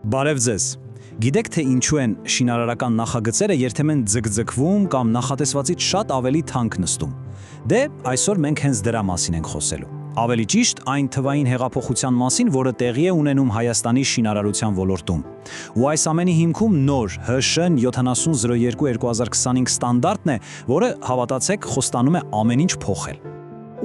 Բարև ձեզ։ Գիտեք թե ինչու են շինարարական նախագծերը երբեմն ձգձգվում կամ նախատեսվածից շատ ավելի թանկ նստում։ Դե այսօր մենք հենց դրա մասին ենք խոսելու։ Ավելի ճիշտ այն թվային հեղափոխության մասին, որը տեղի է ունենում Հայաստանի շինարարության ոլորտում։ Ու այս ամենի հիմքում նոր ՀՇ 7002-2025 ստանդարտն է, որը հավատացեք խոստանում է ամեն ինչ փոխել։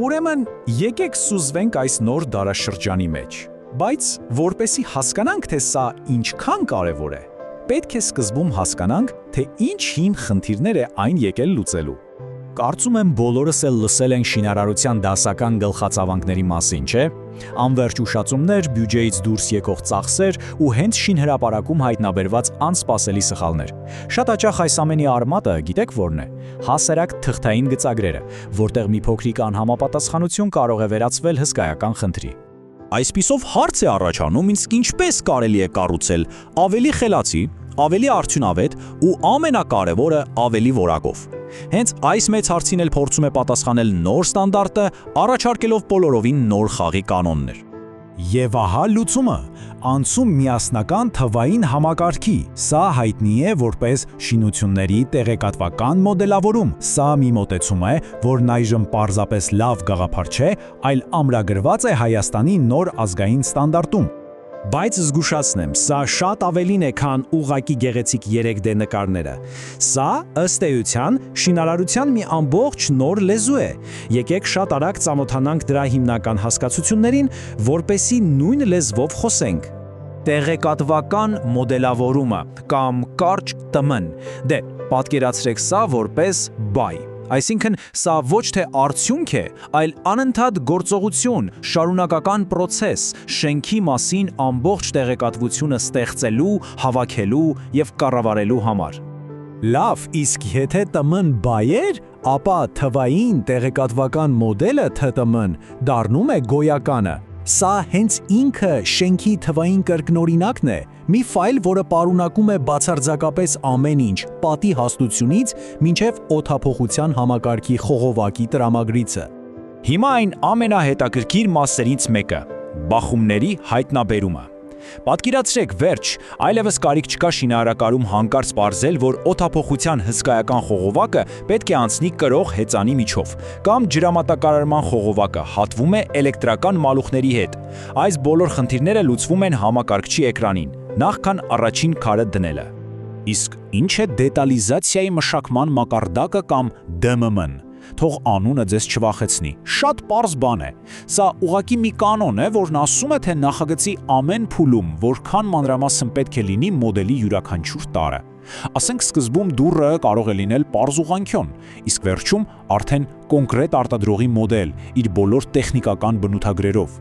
Ուրեմն եկեք սուզվենք այս նոր դարաշրջանի մեջ։ Բայց որպեսի հասկանանք, թե սա ինչքան կարևոր է, պետք է սկզբում հասկանանք, թե ինչ հին խնդիրներ է այն եկել լուծելու։ Կարծում եմ բոլորս էլ լսել ենք շինարարության դասական գլխացավանքների մասին, չէ՞։ Անվերջ ուշացումներ, բյուջեից դուրս եկող ծախսեր ու հենց շինհրապարակում հայտնաբերված անսպասելի սխալներ։ Շատ հաճախ այս ամենի արմատը գիտեք որն է։ Հասարակ թղթային գծագրերը, որտեղ մի փոքրիկ անհամապատասխանություն կարող է վերածվել հսկայական խնդրի։ Այսպիսով հարց է առաջանում, իսկ ինչպես կարելի է կառուցել ավելի խելացի, ավելի արդյունավետ ու ամենակարևորը ավելի որակով։ Հենց այս մեծ հարցին էլ փորձում է պատասխանել նոր ստանդարտը, առաջարկելով բոլորովին նոր խաղի կանոններ։ Եվ ահա լուծումը՝ անցում միասնական թվային համակարգի։ Սա հայտնի է որպես շինությունների տեղեկատվական մոդելավորում։ Սա մի մոտեցում է, որն այժմ պարզապես լավ գաղափար չէ, այլ ամրագրված է Հայաստանի նոր ազգային ստանդարտում։ Բայց զգուշացնեմ, սա շատ ավելին է, քան ուղղակի գեղեցիկ 3D նկարները։ Սա, ըստ էության, շինարարության մի ամբողջ նոր լեզու է։ Եկեք շատ արագ ծանոթանանք դրա հիմնական հասկացություններին, որպեսզի նույն լեզվով խոսենք։ Տեղեկատվական մոդելավորումը կամ կարճ ՏՄ-ն։ Դե, պատկերացրեք սա որպես բայ։ Այսինքն, սա ոչ թե արդյունք է, այլ անընդհատ գործողություն, շարունակական պրոցես, շենքի մասին ամբողջ տեղեկատվությունը ստեղծելու, հավաքելու եւ կառավարելու համար։ Լավ, իսկ եթե ՏՄ-ն բայ էր, ապա թվային տեղեկատվական մոդելը ԹՏՄ-ն դառնում է գոյականը։ Սա հենց ինքը շենքի թվային կրկնօրինակն է, մի ֆայլ, որը պարունակում է բացարձակապես ամեն ինչ, պատի հաստությունից մինչև օդափոխության համակարգի խողովակի տրամագրիցը։ Հիմա այն ամենահետաքրքիր մասերից մեկը՝ բախումների հայտնաբերումը։ Պատկերացրեք, վերջ, այլևս կարիք չկա շինարարակարգում հանկարծ պարզել, որ օդափոխության հսկայական խողովակը պետք է անցնի կրող հեծանի միջով, կամ ջրամատակարարման խողովակը հատվում է էլեկտրական մալուխների հետ։ Այս բոլոր խնդիրները լուծվում են համակարգչի էկրանին, նախքան առաջին քարը դնելը։ Իսկ ինչ է դետալիզացիայի մշակման մակարդակը կամ ԴՄՄ-ն։ Թող անունը ձեզ չվախեցնի, շատ պարզ բան է։ Սա ուղղակի մի կանոն է, որն ասում է, թե նախագծի ամեն փուլում որքան մանրամասն պետք է լինի մոդելի յուրաքանչյուր տարը։ Ասենք սկզբում դուռը կարող է լինել պարզ ուղղանկյուն, իսկ վերջում արդեն կոնկրետ արտադրողի մոդել, իր բոլոր տեխնիկական բնութագրերով։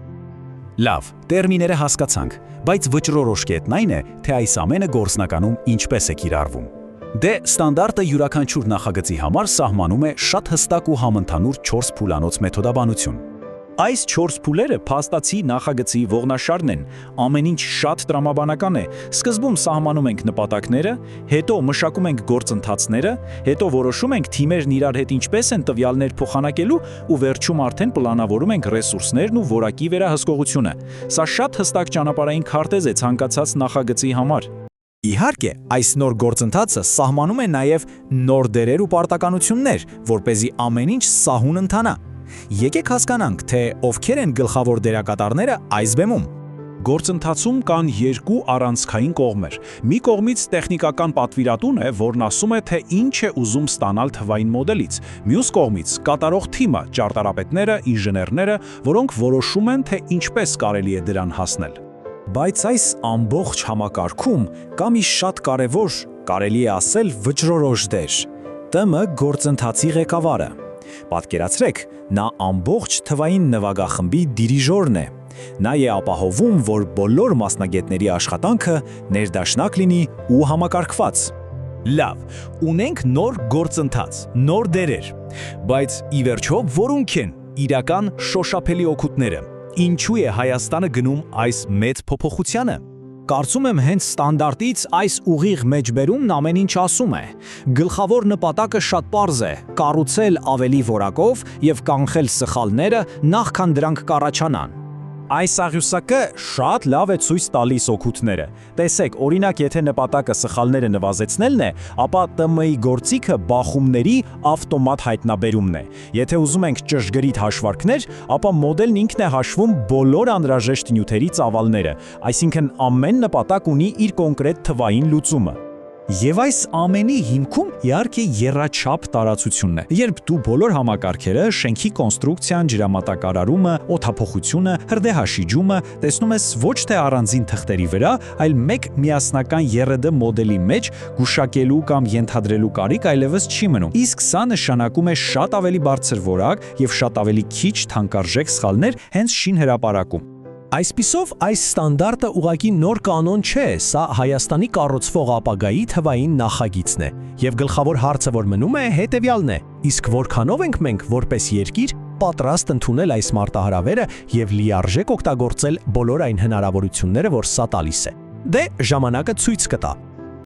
Լավ, տերմիները հասկացանք, բայց վճռորոշ կետն այն է, թե այս ամենը գործնականում ինչպես է կիրառվում։ Դե ստանդարտը յուրաքանչյուր նախագծի համար սահմանում է շատ հստակ ու համընդհանուր 4 փուլանոց մեթոդաբանություն։ Այս 4 փուլերը փաստացի նախագծի ողնաշարն են, ամեն ինչ շատ տրամաբանական է։ Սկզբում սահմանում ենք նպատակները, հետո մշակում ենք գործընթացները, հետո որոշում ենք թիմերն իրար հետ ինչպես են տվյալներ փոխանակելու ու վերջում արդեն պլանավորում ենք ռեսուրսներն ու որակի վերահսկողությունը։ Սա շատ հստակ ճանապարհային քարտեզ է ցանկացած նախագծի համար։ Իհարկե, այս նոր գործընթացը սահմանում է նաև նոր դերեր ու պարտականություններ, որպեսզի ամեն ինչ սահուն ընթանա։ Եկեք հասկանանք, թե ովքեր են գլխավոր դերակատարները այս բեմում։ Գործընթացում կան երկու առանցքային կողմեր։ Մի կողմից տեխնիկական պատվիրատուն է, որն ասում է, թե ինչ է ուզում ստանալ թվային մոդելից։ Մյուս կողմից կատարող թիմը, ճարտարապետները, ինժեներները, որոնք որոշում են, թե ինչպես կարելի է դրան հասնել։ Բայց այս ամբողջ համակարգում կա մի շատ կարևոր, կարելի է ասել վճռորոշ դեր՝ ՏՄ գործընթացի ղեկավարը։ Պատկերացրեք, նա ամբողջ թվային նվագախմբի դիրիժորն է։ Նա է ապահովում, որ բոլոր մասնագետների աշխատանքը ներդաշնակ լինի ու համակարգված։ Լավ, ունենք նոր գործընթաց, նոր դերեր, բայց ի վերջո որոնք են իրական շոշափելի օգուտները։ Ինչու է Հայաստանը գնում այս մեծ փոփոխությանը։ Կարծում եմ հենց ստանդարտից այս ուղիղ մեջբերումն ամեն ինչ ասում է։ Գլխավոր նպատակը շատ պարզ է՝ կառուցել ավելի որակով եւ կանխել սխալները նախքան դրանք կառաջանան։ Այս աղյուսակը շատ լավ է ցույց տալիս օգուտները։ Տեսեք, օրինակ, եթե նպատակը սխալները նվազեցնելն է, ապա ՏՄ-ի գործիքը բախումների ավտոմատ հայտնաբերումն է։ Եթե ուզում ենք ճշգրիտ հաշվարկներ, ապա մոդելն ինքն է հաշվում բոլոր անհրաժեշտ նյութերի ծավալները, այսինքն ամեն նպատակ ունի իր կոնկրետ թվային լուծումը։ Եվ այս ամենի հիմքում իհարկե եռաչափ տարածությունն է։ Երբ դու բոլոր համակարգերը, շենքի կոնստրուկցիան, ջրամատակարարումը, օդափոխությունը, հրդեհաշիջումը տեսնում ես ոչ թե առանձին թղթերի վրա, այլ մեկ միասնական ԵՌԴ մոդելի մեջ գուշակելու կամ ենթադրելու կարիք այլևս չի մնում։ Իսկ սա նշանակում է շատ ավելի բարձր որակ եւ շատ ավելի քիչ թանկարժեք սխալներ հենց շինհրապարակում։ Այսպիսով, այս ստանդարտը ուղղակի նոր կանոն չէ, սա Հայաստանի կառուցվող ապագայի թվային նախագիծն է։ Եվ գլխավոր հարցը, որ մնում է, հետևյալն է. իսկ որքանով ենք մենք որպես երկիր պատրաստ ընդունել այս մարտահրավերը եւ լիարժեք օգտագործել բոլոր այն հնարավորությունները, որ սա տալիս է։ Դե ժամանակը ցույց կտա։